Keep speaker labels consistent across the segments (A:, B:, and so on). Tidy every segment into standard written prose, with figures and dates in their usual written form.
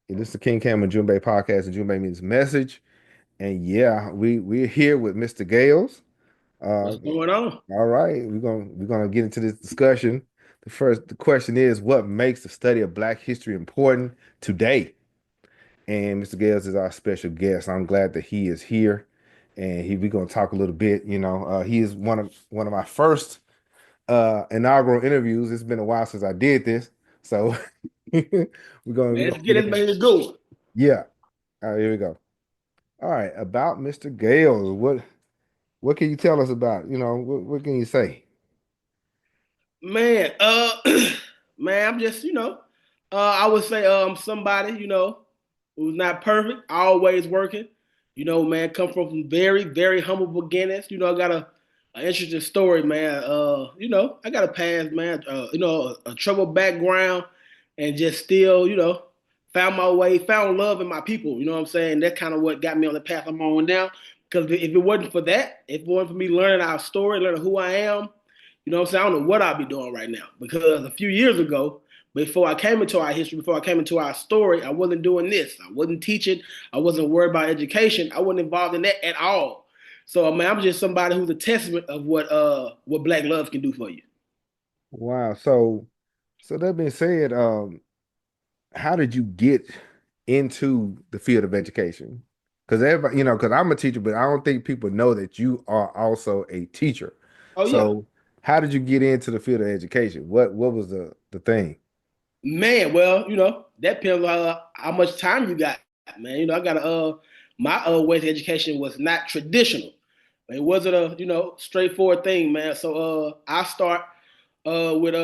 A: This is the King Cam Ujumbe Podcast. Ujumbe means message. And yeah, we're here with Mr. Gales.
B: What's
A: Uh,
B: going on?
A: all right, we're gonna get into this discussion. The question is, what makes the study of Black history important today? And Mr. Gales is our special guest. I'm glad that he is here, and we're gonna talk a little bit. He is one of my first inaugural interviews. It's been a while since I did this, so we're
B: Man,
A: gonna
B: let's get
A: get
B: this
A: in.
B: man going.
A: Yeah. All right, here we go. All right, about Mr. Gales, what can you tell us about? What can you say?
B: Man, man, I'm just, I would say somebody, who's not perfect, always working. Man, come from some very, very humble beginnings. I got a interesting story, man. I got a past, man, a troubled background and just still, found my way, found love in my people. You know what I'm saying? That's kind of what got me on the path I'm on now. Because if it wasn't for that, if it wasn't for me learning our story, learning who I am, what I'm saying? I don't know what I'd be doing right now. Because a few years ago, before I came into our history, before I came into our story, I wasn't doing this. I wasn't teaching. I wasn't worried about education. I wasn't involved in that at all. So, man, I'm just somebody who's a testament of what Black love can do for you.
A: Wow. So that being said, how did you get into the field of education? Because everybody, because I'm a teacher, but I don't think people know that you are also a teacher.
B: Oh yeah,
A: So how did you get into the field of education? What was the thing?
B: man. Well, that depends on how much time you got, man. I got my way of education was not traditional. It wasn't a straightforward thing, man. So I start with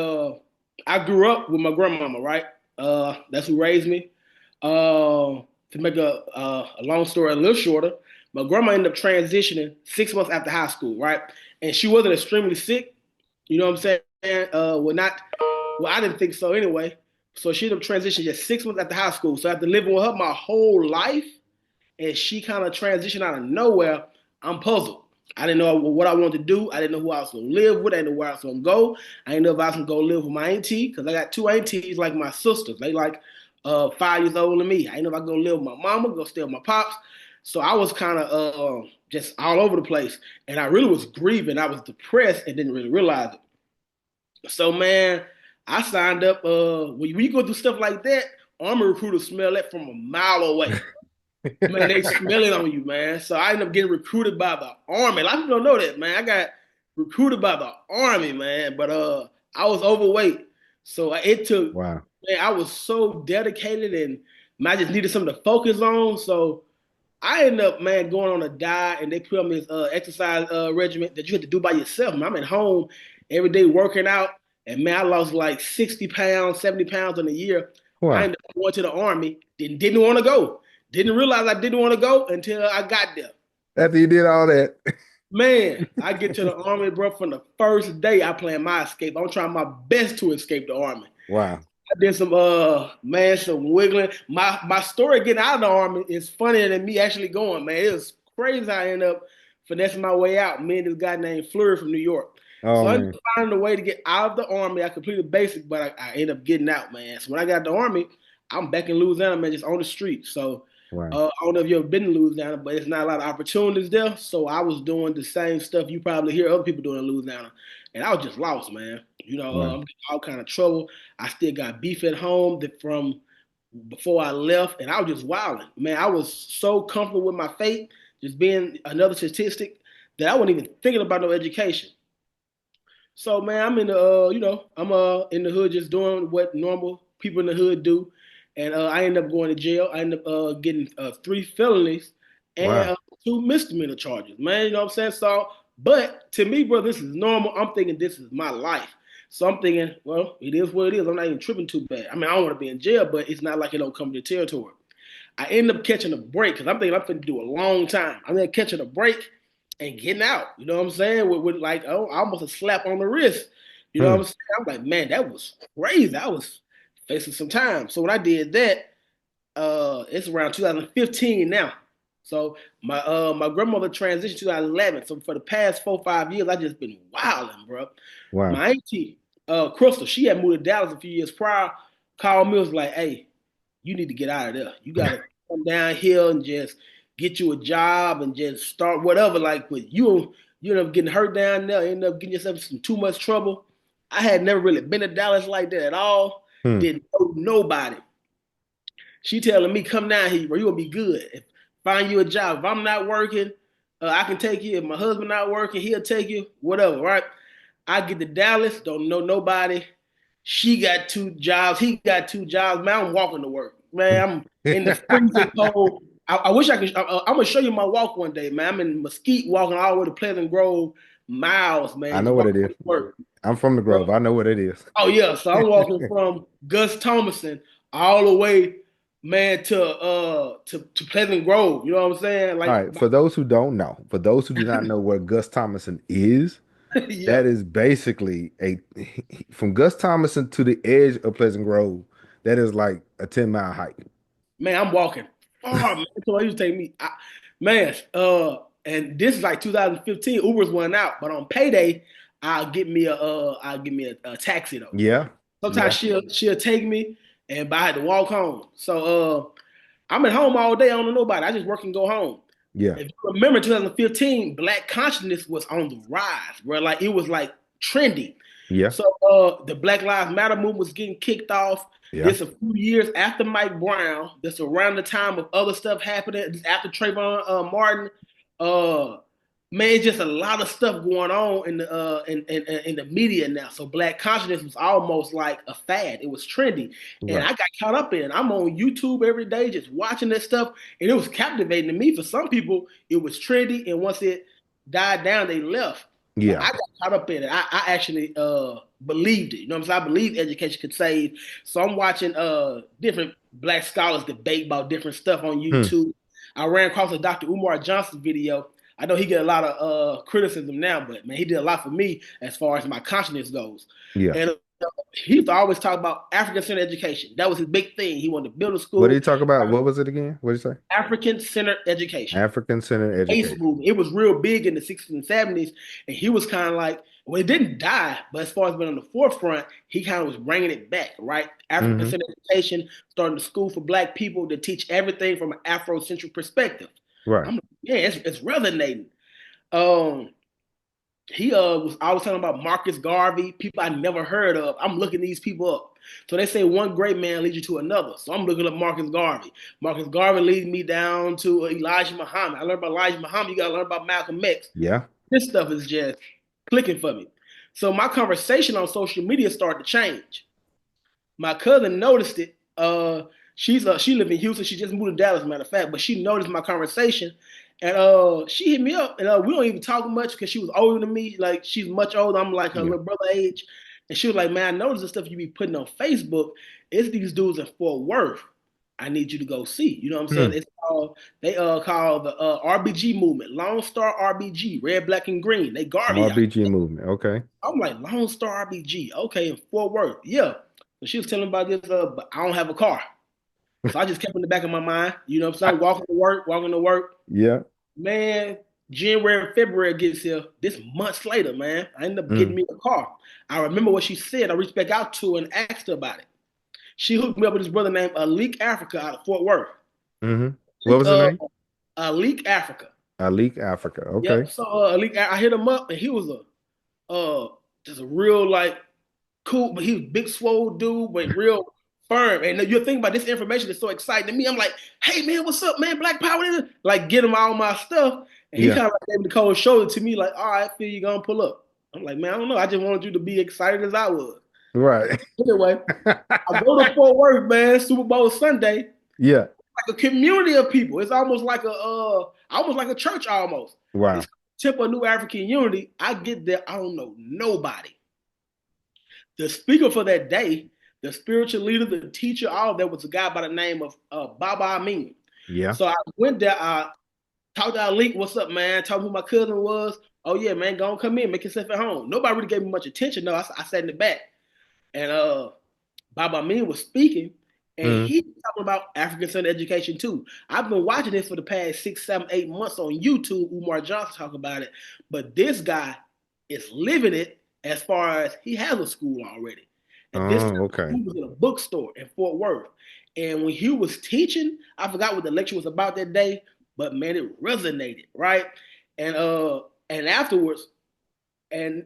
B: I grew up with my grandmama, right? That's who raised me. To make a long story a little shorter, my grandma ended up transitioning 6 months after high school, right? And she wasn't extremely sick. You know what I'm saying? Not. Well, I didn't think so anyway. So she ended up transitioning just 6 months after high school. So after living with her my whole life, and she kind of transitioned out of nowhere, I'm puzzled. I didn't know what I wanted to do. I didn't know who I was going to live with. I didn't know where I was going to go. I didn't know if I was going to go live with my auntie because I got two aunties like my sisters. They like 5 years older than me. I didn't know if I was going to live with my mama, go stay with my pops. So I was kind of just all over the place. And I really was grieving. I was depressed and didn't really realize it. So, man, I signed up. When you go through stuff like that, Army recruiters smell that from a mile away. Man, they smell it on you, man. So I ended up getting recruited by the army. A lot of people don't know that, man. I got recruited by the army, man. But I was overweight, so it took.
A: Wow.
B: Man, I was so dedicated, and man, I just needed something to focus on. So I ended up, man, going on a diet, and they put on this exercise regimen that you had to do by yourself. Man, I'm at home every day working out, and man, I lost like 60 pounds, 70 pounds in a year. I
A: Wow.
B: ended up going to the army, didn't want to go. Didn't realize I didn't want to go until I got there.
A: After you did all that.
B: Man, I get to the army, bro, from the first day I plan my escape. I'm trying my best to escape the army.
A: Wow.
B: I did some man, some wiggling. My story getting out of the army is funnier than me actually going, man. It was crazy how I ended up finessing my way out. Me and this guy named Fleury from New York.
A: Oh
B: So I ended
A: man.
B: up finding a way to get out of the army. I completed basic, but I ended up getting out, man. So when I got to the army, I'm back in Louisiana, man, just on the street. So
A: Wow.
B: I don't know if you've ever been in Louisiana, but it's not a lot of opportunities there. So I was doing the same stuff you probably hear other people doing in Louisiana, and I was just lost, man. I'm
A: Wow.
B: getting all kind of trouble. I still got beef at home from before I left, and I was just wilding, man. I was so comfortable with my fate, just being another statistic, that I wasn't even thinking about no education. So man, I'm in the I'm in the hood just doing what normal people in the hood do, and I end up going to jail. I end up getting three felonies and
A: Wow.
B: two misdemeanor charges. Man, you know what I'm saying? So, but to me, bro, this is normal. I'm thinking this is my life. So I'm thinking, well, it is what it is. I'm not even tripping too bad. I mean, I don't want to be in jail, but it's not like it don't come to the territory. I end up catching a break because I'm thinking I'm going to do a long time. I'm then catching a break and getting out. You know what I'm saying? With like almost a slap on the wrist. You know what I'm
A: Hmm.
B: saying? I'm like, man, that was crazy. I was facing some time. So when I did that, it's around 2015 now. So my grandmother transitioned 2011. So for the past 4 5 years, I just been wilding, bro.
A: Wow.
B: My auntie, Crystal, she had moved to Dallas a few years prior. Called me, was like, "Hey, you need to get out of there. You got to come down here and just get you a job and just start whatever. Like, but you end up getting hurt down there, end up getting yourself in some too much trouble. I had never really been to Dallas like that at all.
A: Hmm.
B: Didn't know nobody. She telling me, come down here, bro. You gonna be good. Find you a job. If I'm not working, I can take you. If my husband not working, he'll take you. Whatever, right? I get to Dallas, don't know nobody. She got 2 jobs. He got 2 jobs. Man, I'm walking to work. Man, I'm in the freezing cold. I wish I could. I'm gonna show you my walk one day, man. I'm in Mesquite, walking all the way to Pleasant Grove, miles,
A: I
B: man,
A: know
B: just
A: what
B: walking
A: it is.
B: to work.
A: I'm from the Grove. I know what it is.
B: Oh yeah, so I'm walking from Gus Thomason all the way, man, to Pleasant Grove. You know what I'm saying?
A: All
B: Like,
A: right. For those who don't know, for those who do not know where Gus Thomason is,
B: yeah,
A: that is basically from Gus Thomason to the edge of Pleasant Grove. That is like a 10-mile hike.
B: man, I'm walking far, man. So it used to take me, man. And this is like 2015. Uber's went out, but on payday, I'll get me a taxi though.
A: Yeah.
B: Sometimes
A: Yeah.
B: she'll take me, and I had to walk home. So I'm at home all day. I don't know nobody. I just work and go home.
A: Yeah.
B: If you remember 2015, black consciousness was on the rise, bro. Like it was like trendy.
A: Yeah.
B: So the Black Lives Matter movement was getting kicked off.
A: Yeah.
B: This a few years after Mike Brown. This around the time of other stuff happening. This after Trayvon Martin. Man, just a lot of stuff going on in the media now. So black consciousness was almost like a fad. It was trendy, and
A: Right.
B: I got caught up in it. I'm on YouTube every day, just watching this stuff, and it was captivating to me. For some people, it was trendy, and once it died down, they left. But
A: Yeah.
B: I got caught up in it. I actually believed it. You know what I'm saying? I believe education could save. So I'm watching different black scholars debate about different stuff on
A: Hmm.
B: YouTube. I ran across a Dr. Umar Johnson video. I know he get a lot of criticism now, but man, he did a lot for me as far as my consciousness goes.
A: Yeah.
B: And he used to always talk about African-centered education. That was his big thing. He wanted to build a
A: What did
B: school.
A: he talk about? What was it again? What did you say?
B: African-centered education.
A: African Centered
B: ACE
A: Education.
B: movement. It was real big in the 60s and 70s, and he was kind of like, well, it didn't die, but as far as being on the forefront, he kind of was bringing it back, right?
A: Hmm.
B: African-centered education, starting a school for black people to teach everything from an Afrocentric perspective.
A: Right.
B: I'm like, yeah, it's resonating. Um, he was always talking about Marcus Garvey, people I never heard of. I'm looking these people up. So they say one great man leads you to another. So I'm looking up Marcus Garvey. Marcus Garvey leads me down to Elijah Muhammad. I learned about Elijah Muhammad. You got to learn about Malcolm X.
A: Yeah.
B: This stuff is just clicking for me. So my conversation on social media started to change. My cousin noticed it. She lives in Houston. She just moved to Dallas, matter of fact. But she noticed my conversation, and she hit me up. And we don't even talk much because she was older than me. Like she's much older. I'm like her
A: Yeah.
B: little brother age. And she was like, "Man, I noticed the stuff you be putting on Facebook. It's these dudes in Fort Worth. I need you to go see." You know what I'm saying?
A: Hmm.
B: It's called the RBG movement, Lone Star RBG, red, black, and green. They Garvey out.
A: RBG movement. Okay.
B: I'm like, Lone Star RBG. Okay, in Fort Worth. Yeah. So she was telling me about this, but I don't have a car. So I just kept in the back of my mind. You know what I'm saying? Walking to work.
A: Yeah.
B: Man, January, February gets here. This months later, man, I ended up getting
A: Mm.
B: me a car. I remember what she said. I reached back out to her and asked her about it. She hooked me up with this brother named Alik Africa out of Fort Worth.
A: Hmm. What was his name?
B: Alik Africa.
A: Alik Africa. Okay.
B: Yep. So Alik, I hit him up, and he was just a real like cool, but he was big, swole dude, but real firm. And you think about this information is so exciting to me. I'm like, hey man, what's up, man? Black Power, like get him all my stuff. And he
A: Yeah.
B: kind of like gave me the cold shoulder to me, like, all right, I feel you gonna pull up. I'm like, man, I don't know. I just wanted you to be excited as I was.
A: Right.
B: Anyway, I go to Fort Worth, man, Super Bowl Sunday,
A: Yeah.
B: like a community of people. It's almost like a church almost.
A: Wow.
B: It's Temple of New African Unity. I get there, I don't know nobody. The speaker for that day, the spiritual leader, the teacher, all of that was a guy by the name of Baba Amin.
A: Yeah.
B: So I went there, I talked to Alik, what's up, man? Told him who my cousin was. Oh yeah, man, go on, come in, make yourself at home. Nobody really gave me much attention though. I sat in the back. And Baba Amin was speaking, and he was talking about African-centered education too. I've been watching this for the past 6, 7, 8 months on YouTube. Umar Johnson talk about it, but this guy is living it as far as he has a school already. At this time,
A: Okay.
B: he was in a bookstore in Fort Worth. And when he was teaching, I forgot what the lecture was about that day, but man, it resonated, right? And and afterwards, and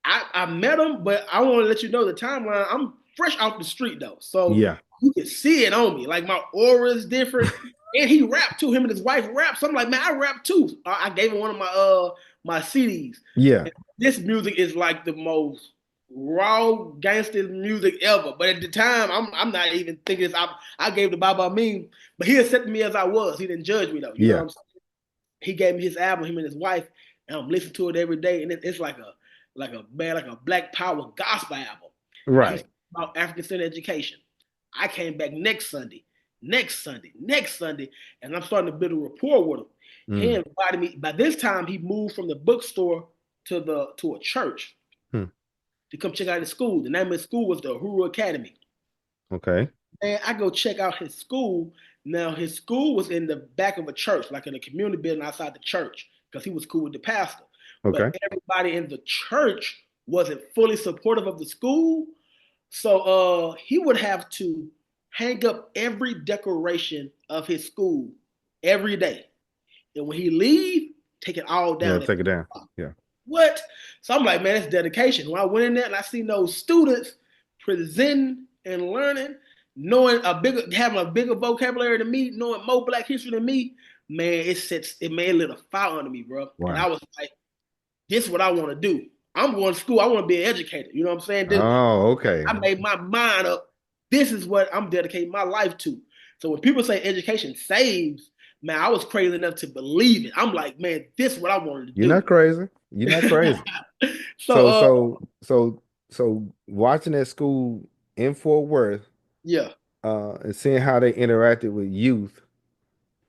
B: I met him, but I want to let you know the timeline. I'm fresh off the street though, so
A: Yeah.
B: you can see it on me. Like my aura is different, and he rapped too. Him and his wife rap. So I'm like, man, I rap too. I gave him one of my CDs.
A: Yeah.
B: And this music is like the most raw gangster music ever. But at the time, I'm not even thinking this. I gave the Baba Meme, but he accepted me as I was. He didn't judge me though. You know what
A: Yeah.
B: I'm saying? He gave me his album, him and his wife, and I'm listening to it every day. And it's like a Black Power gospel album. And he's
A: Right.
B: about African centered education. I came back next Sunday, and I'm starting to build a rapport with him. He
A: Mm.
B: invited me. By this time, he moved from the bookstore to a church
A: Hmm.
B: to come check out his school. The name of his school was the Uhuru Academy.
A: Okay.
B: And I go check out his school. Now his school was in the back of a church, like in a community building outside the church, because he was cool with the pastor.
A: Okay.
B: But everybody in the church wasn't fully supportive of the school. So he would have to hang up every decoration of his school every day. And when he leave, take it all
A: Yeah.
B: down.
A: Take it down. Yeah.
B: What? So I'm like, man, that's dedication. When I went in there and I seen those students presenting and learning, knowing having a bigger vocabulary than me, knowing more Black history than me, man, it made a little fire under me, bro. And I
A: Wow.
B: was like, this is what I want to do. I'm going to school. I want to be an educator. You know what I'm saying?
A: Oh, okay.
B: I made my mind up. This is what I'm dedicating my life to. So when people say education saves, man, I was crazy enough to believe it. I'm like, man, this is what I wanted
A: You're
B: to
A: not crazy. You're not crazy.
B: do.
A: So,
B: so
A: watching that school in Fort Worth,
B: yeah,
A: and seeing how they interacted with youth,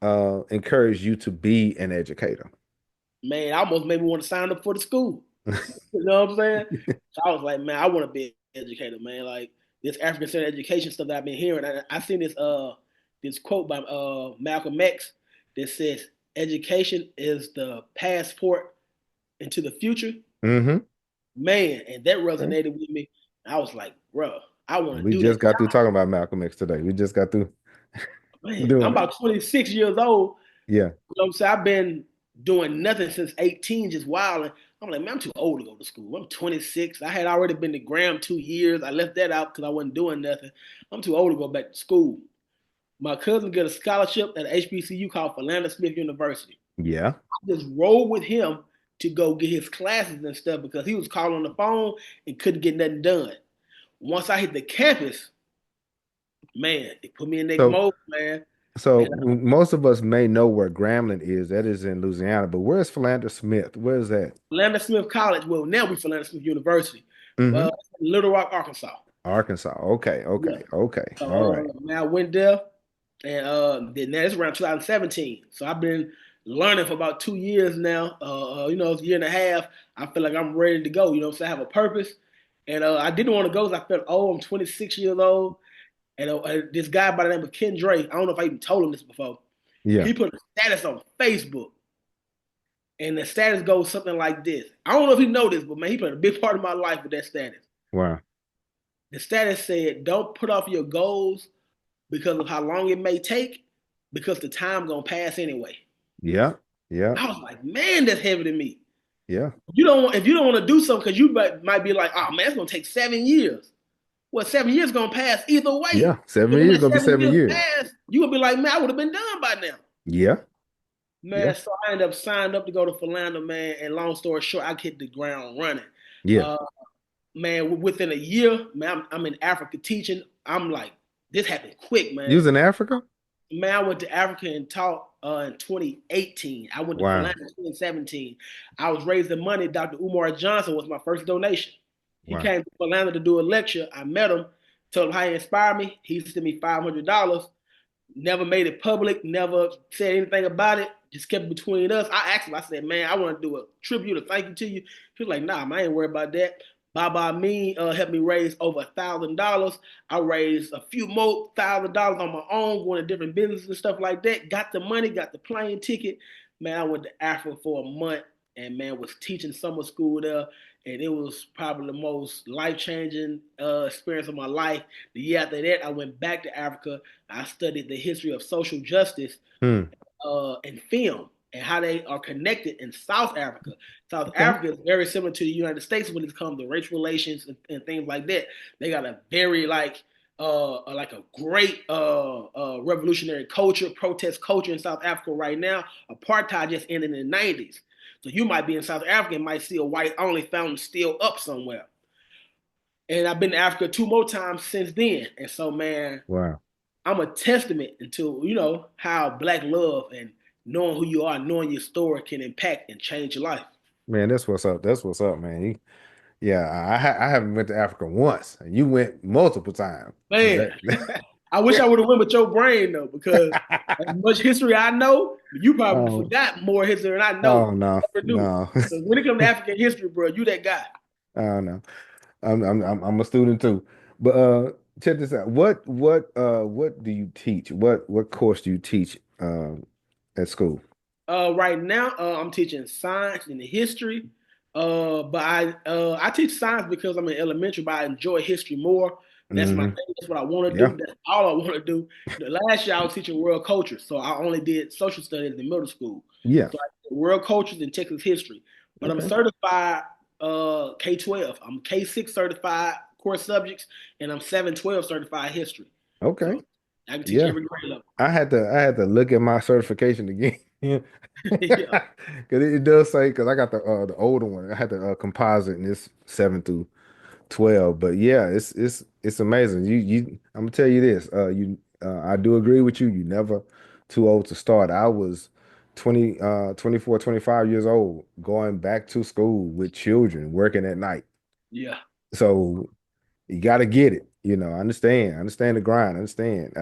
A: encouraged you to be an educator.
B: man, I almost made me want to sign up for the school. You know what I'm saying? So I was like, man, I want to be an educator, man. Like this African centered education stuff that I've been hearing. I seen this quote by Malcolm X that says, "Education is the passport into the future."
A: Mm-hmm.
B: Man, and that
A: Okay.
B: resonated with me. I was like, bro, I want to
A: We
B: do
A: just
B: that.
A: got through talking about Malcolm X today. We just got through
B: Man, I'm
A: doing it.
B: about 26 years old.
A: Yeah.
B: You know what I'm saying? I've been doing nothing since 18, just wilding. I'm like, man, I'm too old to go to school. I'm 26. I had already been to Graham 2 years. I left that out because I wasn't doing nothing. I'm too old to go back to school. My cousin got a scholarship at HBCU called Philander Smith University.
A: Yeah.
B: I just rolled with him to go get his classes and stuff because he was calling on the phone and couldn't get nothing done. Once I hit the campus, man, it put me in that
A: So
B: mode, man.
A: so
B: And
A: most of us may know where Grambling is. That is in Louisiana, but where's Philander Smith? Where's that?
B: Philander Smith College, well, now we Philander Smith University,
A: Mm-hmm.
B: Little Rock, Arkansas.
A: Arkansas. Okay.
B: Yeah.
A: Okay. Okay. All
B: So
A: right.
B: man, I went there, and then now it's around 2017. So I've been learning for about 2 years now. It's a year and a half. I feel like I'm ready to go. You know, so I have a purpose, and I didn't want to go because I felt, oh, I'm 26 years old, and this guy by the name of Ken Dre. I don't know if I even told him this before.
A: Yeah.
B: He put a status on Facebook, and the status goes something like this. I don't know if he noticed, but man, he played a big part of my life with that status.
A: Wow.
B: The status said, "Don't put off your goals because of how long it may take, because the time gonna pass anyway."
A: Yeah. Yeah.
B: I was like, man, that's heavy to me.
A: Yeah.
B: If you don't want to do something, because you might be like, oh man, it's gonna take 7 years. Well, 7 years gonna pass either way.
A: Yeah. Seven
B: And when
A: years
B: that
A: gonna be
B: seven
A: 7
B: years
A: years.
B: pass, you gonna be like, man, I would have been done by now.
A: Yeah.
B: Man,
A: Yeah.
B: so I ended up signed up to go to Philander, man. And long story short, I hit the ground running.
A: Yeah.
B: Uh, man, within a year, man, I'm in Africa teaching. I'm like, this happened quick,
A: You
B: man.
A: was in Africa?
B: Man, I went to Africa and taught in 2018. I went to
A: Wow.
B: Philander in 2017. I was raising money. Dr. Umar Johnson was my first donation. He
A: Wow.
B: came to Philander to do a lecture. I met him, told him how he inspired me. He sent me $500. Never made it public, never said anything about it. Just kept it between us. I asked him, I said, man, I want to do a tribute, a thank you to you. He was like, nah, man, I ain't worried about that. Baba Amin helped me raise over $1,000. I raised a few more $1,000 on my own, going to different businesses and stuff like that. Got the money, got the plane ticket. Man, I went to Africa for a month and man was teaching summer school there. and it was probably the most life-changing experience of my life. The year after that, I went back to Africa. I studied the history of social justice
A: Hmm.
B: and film and how they are connected in South Africa. South
A: Okay.
B: Africa is very similar to the United States when it comes to race relations and things like that. They got a very like a great revolutionary culture, protest culture in South Africa right now. Apartheid just ended in the 90s. So you might be in South Africa and might see a white only fountain still up somewhere. And I've been to Africa 2 more times since then. And so, man,
A: Wow.
B: I'm a testament to, how black love and knowing who you are, knowing your story can impact and change your life.
A: Man, that's what's up. That's what's up, man. Yeah, I haven't went to Africa once, and you went multiple times. So
B: Man, I wish I would have went with your brain though, because as much history I know, you probably
A: oh,
B: forgot more history than I know.
A: oh no,
B: Never knew.
A: no.
B: Because when it comes to African history, bro, you that guy.
A: Oh no. I'm a student too. But check this out. What do you teach? What course do you teach at school?
B: Right now, I'm teaching science and history. But I teach science because I'm in elementary, but I enjoy history more. That's my
A: Hmm.
B: thing. That's what I want to
A: Yeah.
B: do. That's all I want to do. The last year I was teaching world culture, so I only did social studies in middle school.
A: Yeah.
B: So I did world cultures and Texas history. But I'm
A: Okay.
B: certified K-12. I'm K-6 certified core subjects, and I'm 7-12 certified history.
A: Okay.
B: So I can teach
A: Yeah.
B: every grade level.
A: I had to look at my certification again.
B: Yeah,
A: Because it does say, because I got the older one. I had the composite, and it's 7 through 12. But yeah, it's amazing. I'm gonna tell you this. I do agree with you. You never too old to start. I was 24, 25 years old, going back to school with children, working at night.
B: yeah,
A: So you got to get it. I understand the grind. I understand.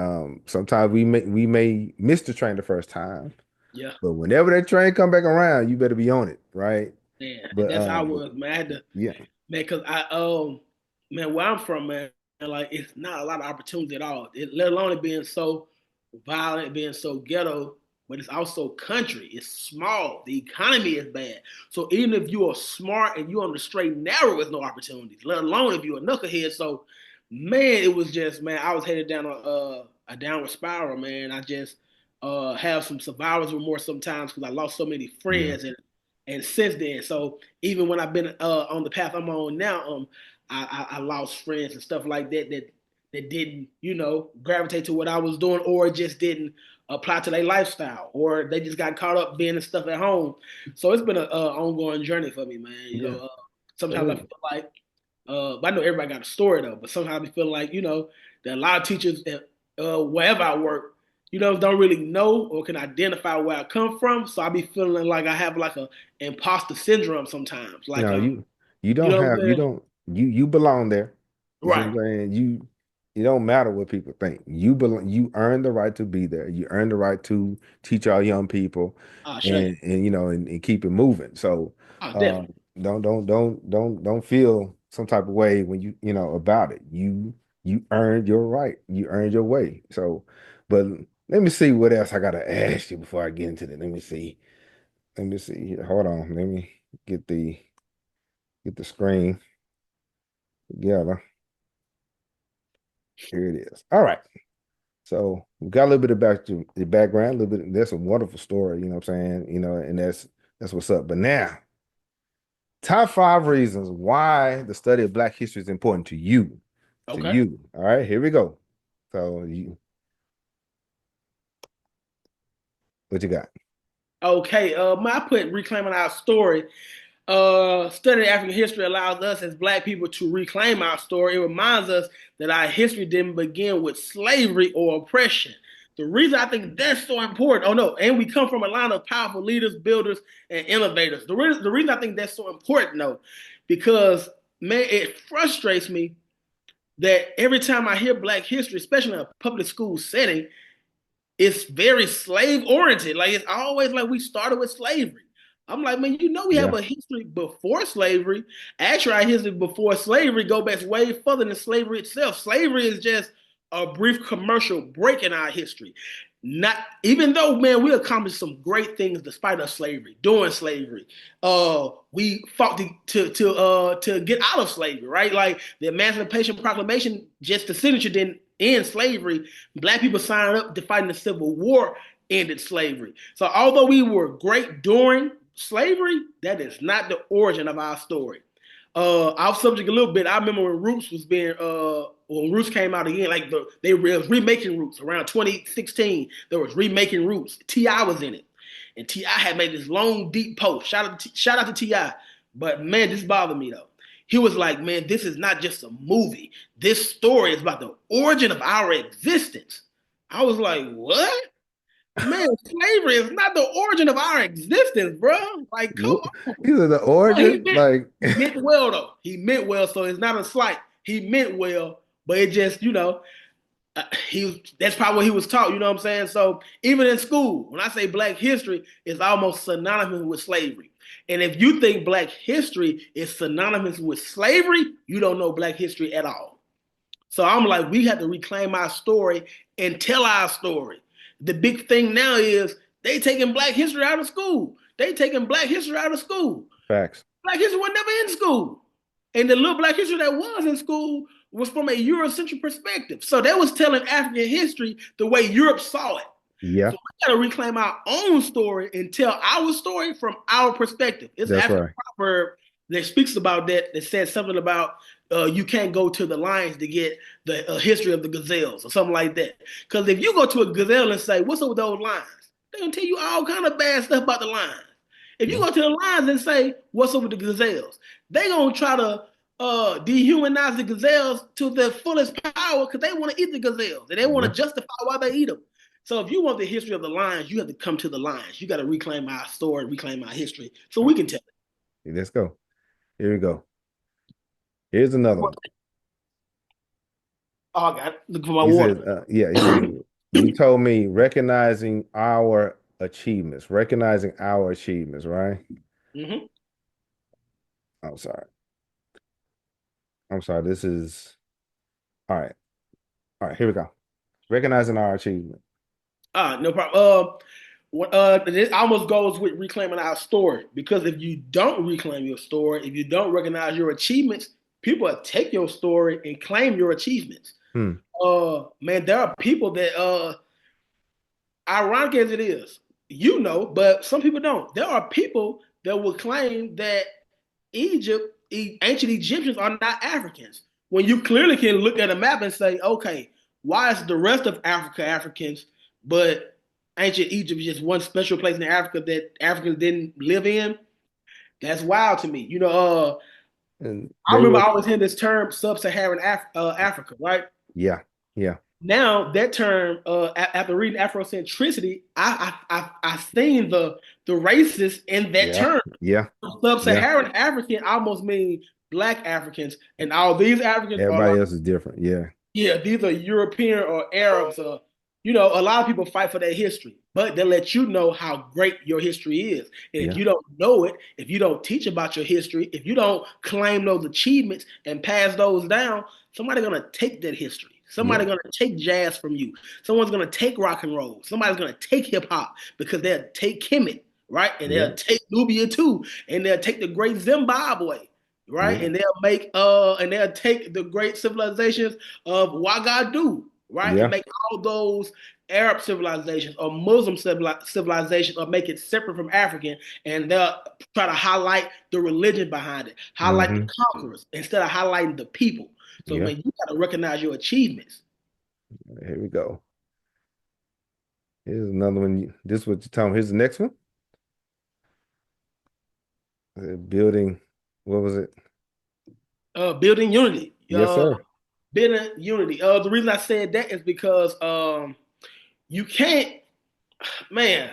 A: Sometimes we may miss the train the first time,
B: yeah.
A: but whenever that train come back around, you better be on it, right?
B: Man, and
A: But
B: that's how I was, man. I had to,
A: yeah,
B: man, because man, where I'm from, man, like it's not a lot of opportunity at all. Let alone it being so violent, being so ghetto, but it's also country. It's small. The economy is bad. So even if you are smart and you on the straight and narrow, there's no opportunities. Let alone if you're a knucklehead. So, man, it was just, man, I was headed down a downward spiral, man. I just have some survivor's remorse sometimes because I lost so many
A: yeah,
B: friends and since then, so even when I've been on the path I'm on now, I lost friends and stuff like that didn't, gravitate to what I was doing, or just didn't apply to their lifestyle, or they just got caught up being and stuff at home. So it's been an ongoing journey for me, man.
A: yeah.
B: Sometimes I
A: So
B: feel like, I know everybody got a story though, but sometimes I feel like, that a lot of teachers that wherever I work, don't really know or can identify where I come from. So I be feeling like I have like a imposter syndrome sometimes. Like,
A: no, you
B: you
A: don't
B: know what I'm
A: have you
B: saying?
A: don't you belong there. You see what I'm
B: Right.
A: saying? You don't matter what people think. You belong. You earn the right to be there. You earn the right to teach our young people,
B: Oh, straight.
A: and keep it moving. So
B: Oh,
A: uh,
B: definitely.
A: don't feel some type of way when about it. You earned your right. You earned your way. So, but let me see what else I gotta ask you before I get into that. Let me see. Let me see here. Hold on. Let me get the screen together. Here it is. All right. So we got a little bit about the background, a little bit. That's a wonderful story, you know what I'm saying? And that's what's up. But now, top 5 reasons why the study of Black history is important to you. To
B: Okay.
A: you. All right, here we go. So what you got?
B: Okay. I put reclaiming our story. Studying African history allows us as Black people to reclaim our story. It reminds us that our history didn't begin with slavery or oppression. The reason I think that's so important, oh no, and we come from a line of powerful leaders, builders, and innovators. The reason I think that's so important, though, because man, it frustrates me that every time I hear Black history, especially in a public school setting, it's very slave oriented. Like it's always like we started with slavery. I'm like, man, we have
A: Yeah.
B: a history before slavery. Actually, our history before slavery go back way further than slavery itself. Slavery is just a brief commercial break in our history. not even though, man, we accomplished some great things despite of slavery, during slavery. We fought to get out of slavery, right? Like the Emancipation Proclamation, just the signature didn't end slavery. Black people signed up to fight in the Civil War, ended slavery. So although we were great during slavery, that is not the origin of our story. Off subject a little bit. I remember when Roots was being when Roots came out again, like they were remaking Roots around 2016. There was remaking Roots. T.I. was in it, and T.I. had made this long, deep post. Shout out to T.I. But man, this bothered me though. He was like, man, this is not just a movie. This story is about the origin of our existence. I was like, what? Man, slavery is not the origin of our existence, bro. Like, come on.
A: These are the origin.
B: He meant well though. He meant well, so it's not a slight. He meant well, but it just, that's probably what he was taught. You know what I'm saying? So even in school, when I say Black history, it's almost synonymous with slavery. And if you think Black history is synonymous with slavery, you don't know Black history at all. So I'm like, we have to reclaim our story and tell our story. The big thing now is they taking Black history out of school. They taking Black history out of school.
A: Facts.
B: Black history was never in school. And the little Black history that was in school was from a Eurocentric perspective. So they was telling African history the way Europe saw it.
A: Yeah.
B: So we got to reclaim our own story and tell our story from our perspective. It's an African proverb that speaks about that says something about you can't go to the lions to get the history of the gazelles or something like that. Because if you go to a gazelle and say, what's up with those lions? They're going to tell you all kind of bad stuff about the lions. If you go to the lions and say, what's up with the gazelles? They're going to try to dehumanize the gazelles to their fullest power because they want to eat the gazelles. And they want to justify why they eat them. So if you want the history of the lions, you have to come to the lions. You got to reclaim our story, reclaim our history so we can tell it.
A: Let's go. Here we go. Here's another one.
B: Oh, I got it. Look for my water.
A: You told me recognizing our achievements, right?
B: Mm-hmm.
A: I'm sorry. This is all right. All right, here we go. Recognizing our achievement.
B: No problem. This almost goes with reclaiming our story, because if you don't reclaim your story, if you don't recognize your achievements, people will take your story and claim your achievements. Man, there are people that, ironic as it is, but some people don't. There are people that will claim that ancient Egyptians are not Africans, when you clearly can look at a map and say, okay, why is the rest of Africa Africans, but ancient Egypt is just one special place in Africa that Africans didn't live in? That's wild to me. I remember I always hearing this term sub-Saharan Africa, right?
A: Yeah.
B: Now that term, after reading Afrocentricity, I seen the racists in that term.
A: Yeah.
B: Sub-Saharan African almost mean Black Africans, and all these Africans.
A: Everybody else is different. Yeah.
B: Yeah, these are European or Arabs. A lot of people fight for their history, but they let you know how great your history is. And if you don't know it, if you don't teach about your history, if you don't claim those achievements and pass those down, somebody's going to take that history. Somebody's going to take jazz from you. Someone's going to take rock and roll. Somebody's going to take hip hop, because they'll take Kemet, right? And they'll take Nubia too. And they'll take the great Zimbabwe, right? And they'll take the great civilizations of Ouagadougou, right? And make all those Arab civilizations or Muslim civilizations, or make it separate from African, and they'll try to highlight the religion behind it, highlight the conquerors instead of highlighting the people. So man, you got to recognize your achievements.
A: Here we go. Here's another one. This is what you tell me. Here's the next one. Building, what was it?
B: Building unity.
A: Yes, sir.
B: Building unity. The reason I said that is because you can't, man.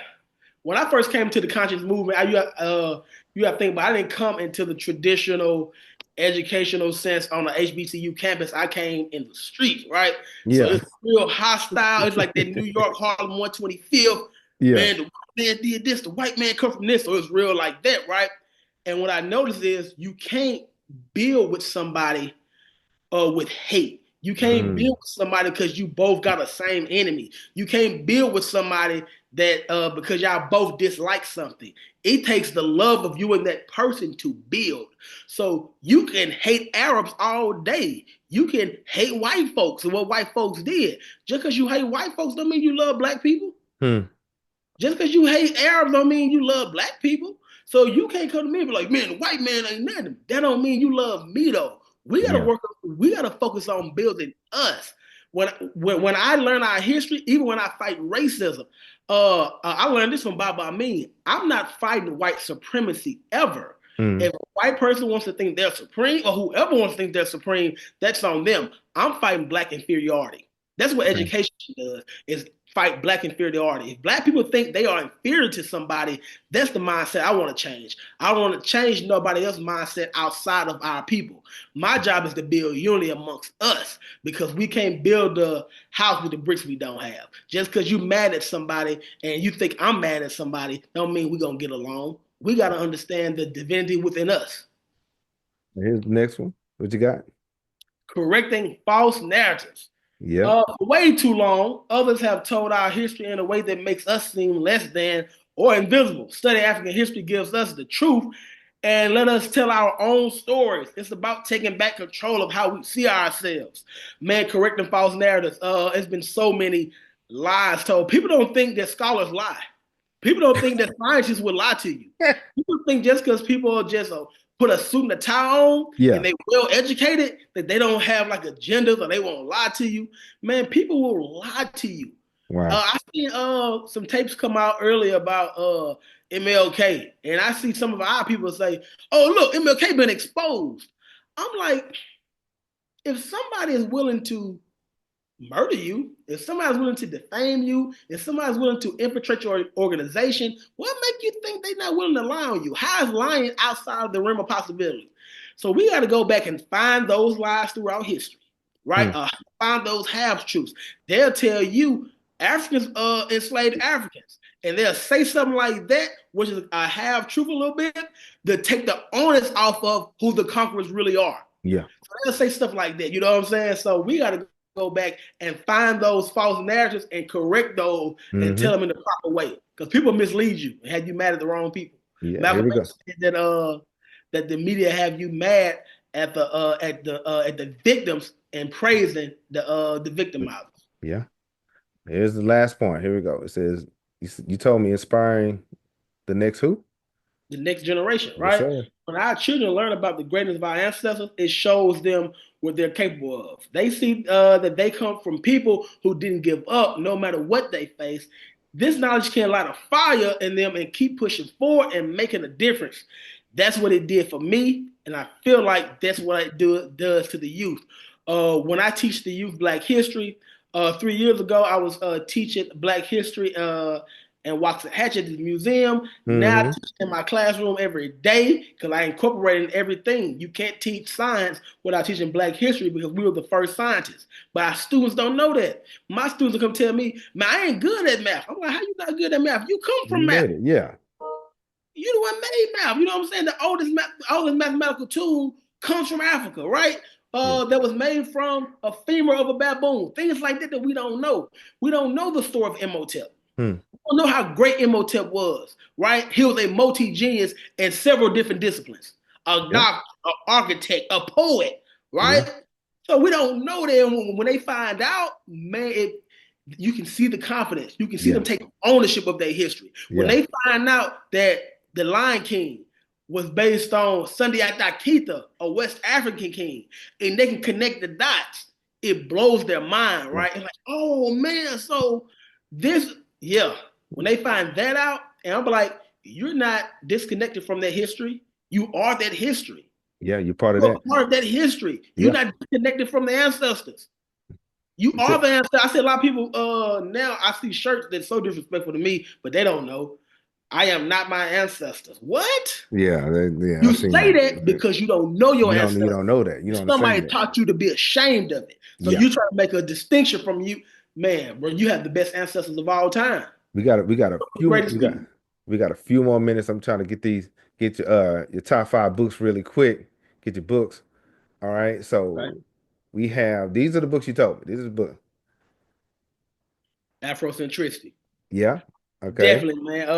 B: When I first came to the conscious movement, you have to think about, I didn't come into the traditional educational sense on the HBCU campus. I came in the streets, right?
A: Yeah.
B: So it's real hostile. It's like that New York Harlem 125th.
A: Yeah.
B: Man, the white man did this, the white man come from this. So it's real like that, right? And what I noticed is you can't build with somebody with hate. You can't
A: Mm.
B: build with somebody because you both got a same enemy. You can't build with somebody that because y'all both dislike something. It takes the love of you and that person to build. So you can hate Arabs all day. You can hate white folks and what white folks did. Just because you hate white folks don't mean you love black people.
A: Hmm.
B: Just because you hate Arabs don't mean you love black people. So you can't come to me and be like, man, the white man ain't nothing. That don't mean you love me though. We gotta
A: Yeah.
B: work. We gotta focus on building us. When I learn our history, even when I fight racism, I learned this from Baba Amin. I'm not fighting white supremacy ever.
A: Mm.
B: If a white person wants to think they're supreme, or whoever wants to think they're supreme, that's on them. I'm fighting black inferiority. That's what
A: Okay.
B: education does. Is fight black inferiority. If black people think they are inferior to somebody, that's the mindset I want to change. I want to change nobody else's mindset outside of our people. My job is to build unity amongst us because we can't build the house with the bricks we don't have. Just because you mad at somebody and you think I'm mad at somebody, don't mean we're going to get along. We got to understand the divinity within us.
A: Here's the next one. What you got?
B: Correcting false narratives.
A: Yep.
B: Way too long, others have told our history in a way that makes us seem less than or invisible. Study African history gives us the truth and let us tell our own stories. It's about taking back control of how we see ourselves. Man, correcting false narratives. It's been so many lies told. People don't think that scholars lie. People don't think that scientists would lie to you. People think just because people are just put a suit and a tie on
A: Yeah.
B: and they well educated that they don't have like agendas or they won't lie to you. Man, people will lie to you.
A: Wow.
B: I seen some tapes come out earlier about MLK, and I see some of our people say, "Oh, look, MLK been exposed." I'm like, if somebody is willing to murder you, if somebody's willing to defame you, if somebody's willing to infiltrate your organization, what make you think they're not willing to lie on you? How is lying outside of the realm of possibility? So we got to go back and find those lies throughout history, right?
A: Hmm.
B: Find those half truths. They'll tell you Africans enslaved Africans, and they'll say something like that, which is a half truth a little bit, to take the onus off of who the conquerors really are.
A: Yeah.
B: So they'll say stuff like that. You know what I'm saying? So we got to go back and find those false narratives and correct those and tell
A: Mm-hmm.
B: them in the proper way. Because people mislead you and have you mad at the wrong people.
A: Yeah. Here
B: Malcolm
A: we go.
B: X said that the media have you mad at the victims and praising the victimizers.
A: Yeah. Here's the last point. Here we go. It says, you told me inspiring the next who?
B: The next generation,
A: Yes,
B: right?
A: sir.
B: When our children learn about the greatness of our ancestors, it shows them what they're capable of. They see that they come from people who didn't give up no matter what they face. This knowledge can light a fire in them and keep pushing forward and making a difference. That's what it did for me, and I feel like that's what it does to the youth. When I teach the youth Black history, 3 years ago I was teaching Black history and Waxahachie at the museum. Now I
A: Mm-hmm.
B: teach in my classroom every day because I incorporate in everything. You can't teach science without teaching Black history because we were the first scientists. But our students don't know that. My students will come tell me, man, I ain't good at math. I'm like, how you not good at math? You come
A: You
B: from math.
A: made it. Yeah.
B: You the one made math. You know what I'm saying? The oldest mathematical tool comes from Africa, right?
A: Yeah.
B: That was made from a femur of a baboon. Things like that that we don't know. We don't know the story of Imhotep.
A: Hmm.
B: We don't know how great Imhotep was, right? He was a multi-genius in several different disciplines. A
A: Yeah.
B: doctor, an architect, a poet,
A: Yeah.
B: right? So we don't know that when they find out, man, you can see the confidence. You can see
A: Yeah.
B: them take ownership of their history. When
A: Yeah.
B: they find out that the Lion King was based on Sunday Keita, a West African king, and they can connect the dots, it blows their mind,
A: Yeah.
B: right? And like, oh man, so this, yeah. When they find that out, and I'm like, you're not disconnected from that history. You are that history.
A: Yeah. You're part of
B: You're
A: that.
B: a part of that history. You're
A: Yeah.
B: not disconnected from the ancestors. You
A: That's
B: are
A: it.
B: the answer. I see a lot of people now I see shirts that's so disrespectful to me, but they don't know. I am not my ancestors. What?
A: Yeah. Yeah.
B: You
A: I've seen
B: say
A: that.
B: that because you don't know your
A: You
B: ancestors.
A: don't know that. You don't
B: Somebody
A: understand that.
B: taught you to be ashamed of it. So
A: Yeah.
B: you try to make a distinction from you. Man, bro, you have the best ancestors of all time.
A: We got a
B: The
A: few
B: greatest people.
A: we got a few more minutes. I'm trying to get your top 5 books really quick. Get your books. All right. So
B: Right.
A: We have these are the books you told me. These are the book.
B: Afrocentricity.
A: Yeah. Okay.
B: Definitely, man.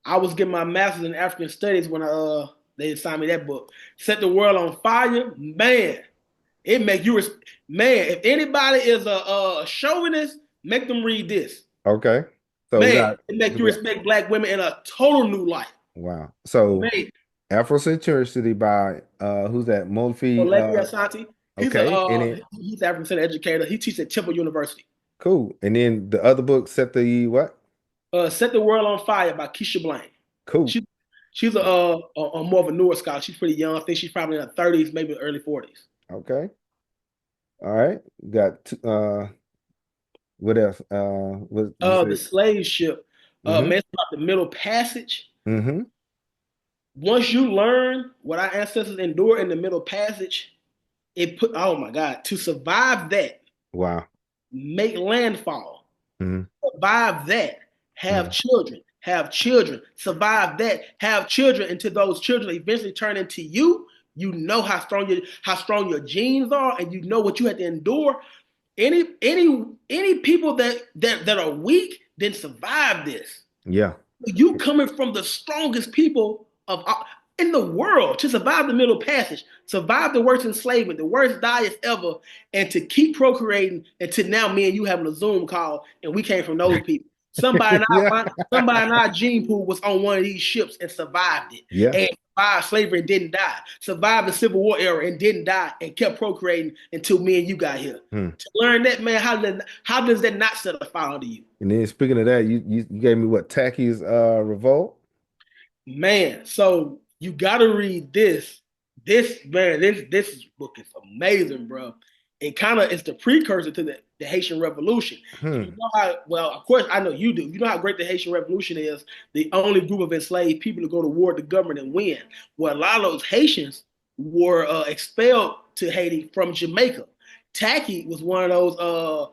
B: I was getting my master's in African studies when they assigned me that book. Set the World on Fire, man. It make you man. If anybody is a chauvinist, make them read this.
A: Okay. So we
B: Man,
A: got
B: it make you respect black women in a total new light.
A: wow. So
B: Man,
A: Afrocentricity by who's that? Mofi.
B: Olefi Asante,
A: Okay. And then
B: he's an African Center educator. He teaches at Temple University.
A: cool. And then the other book set the what?
B: Set the World on Fire by Keisha Blaine.
A: Cool.
B: She she's a more of a newer scholar. She's pretty young. I think she's probably in her 30s, maybe early 40s.
A: Okay. All right. Got what else? What you
B: The
A: say?
B: slave ship,
A: Mm-hmm.
B: man, it's about the Middle Passage.
A: Mm-hmm.
B: Once you learn what our ancestors endured in the Middle Passage, it put oh my God, to survive that,
A: Wow.
B: make landfall,
A: Mm-hmm.
B: survive that,
A: Mm-hmm.
B: have children, survive that, have children until those children eventually turn into you. You know how strong your genes are, and you know what you had to endure. Any people that are weak didn't survive this.
A: Yeah.
B: You coming from the strongest people of in the world to survive the Middle Passage, survive the worst enslavement, the worst diets ever, and to keep procreating until now me and you having a Zoom call and we came from those people.
A: Yeah.
B: Somebody in our gene pool was on one of these ships and survived it.
A: Yeah.
B: And survived slavery and didn't die. Survived the Civil War era and didn't die and kept procreating until me and you got here.
A: Hmm.
B: To learn that, man, how does that not set a fire to you?
A: And then speaking of that, you gave me what Tacky's Revolt?
B: Man, so you got to read this. This book is amazing, bro. It kind of is the precursor to the Haitian Revolution. And you
A: Hmm.
B: know how well, of course, I know you do. You know how great the Haitian Revolution is. The only group of enslaved people to go to war with the government and win. Well, a lot of those Haitians were expelled to Haiti from Jamaica. Tacky was one of those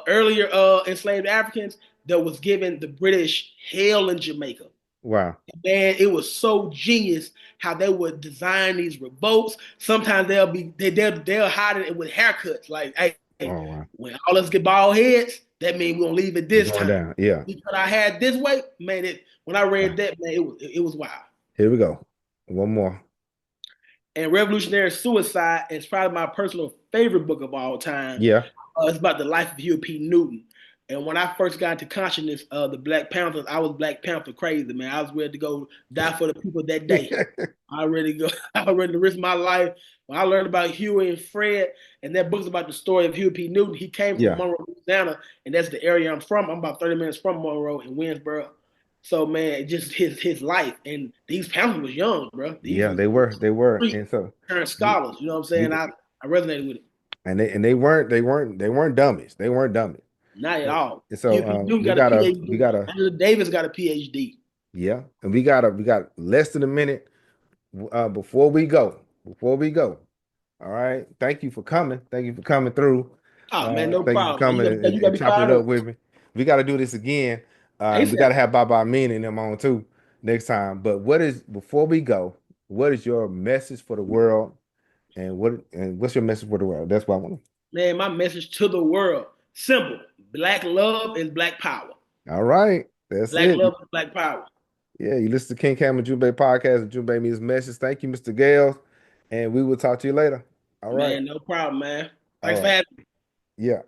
B: earlier enslaved Africans that was given the British hell in Jamaica.
A: Wow.
B: Man, it was so genius how they would design these revolts. Sometimes they'll hide it with haircuts. Like, hey,
A: Oh wow.
B: when all us get bald heads, that means we're gonna leave it
A: We're
B: this
A: going
B: time.
A: down. Yeah.
B: Because I had this way, man. When I read that, man, it was wild.
A: Here we go. One more.
B: And Revolutionary Suicide is probably my personal favorite book of all time.
A: Yeah.
B: It's about the life of Huey P. Newton. And when I first got into consciousness of the Black Panthers, I was Black Panther crazy, man. I was ready to go die for the people that day. I ready to go. I was ready to risk my life. When I learned about Huey and Fred, and that book's about the story of Huey P. Newton. He came from
A: Yeah.
B: Monroe, Louisiana, and that's the area I'm from. I'm about 30 minutes from Monroe in Winsboro. So man, just his life. And these Panthers was young, bro. These
A: Yeah,
B: was
A: they were. They were.
B: street
A: And so
B: turned
A: we,
B: scholars. You know what I'm saying?
A: we
B: I resonated with it.
A: and they weren't dummies. They weren't dummies.
B: Not at
A: And
B: all.
A: so
B: You
A: we
B: got a
A: gotta
B: PhD.
A: we gotta
B: Angela Davis got a PhD.
A: yeah, and we got less than a minute before we go. Before we go. All right. Thank you for coming. Thank you for coming through.
B: Oh man, no
A: Thank you for
B: problem, man.
A: coming
B: You
A: and
B: gotta be
A: chopping
B: fired
A: it up
B: up.
A: with me. We got to do this again. We got
B: ASAP.
A: to have Baba Mean and them on too next time. But before we go, what is your message for the world? And what's your message for the world? That's what I want to.
B: Man, my message to the world. Simple. Black love is black power.
A: All right. That's
B: Black
A: it.
B: love is black power.
A: Yeah, you listen to King Cam Ujumbe Podcast and Ujumbe Me's message. Thank you, Mr. Gales. And we will talk to you later. All right.
B: Man, no problem, man.
A: All
B: Thanks for
A: right.
B: having me.
A: Yeah.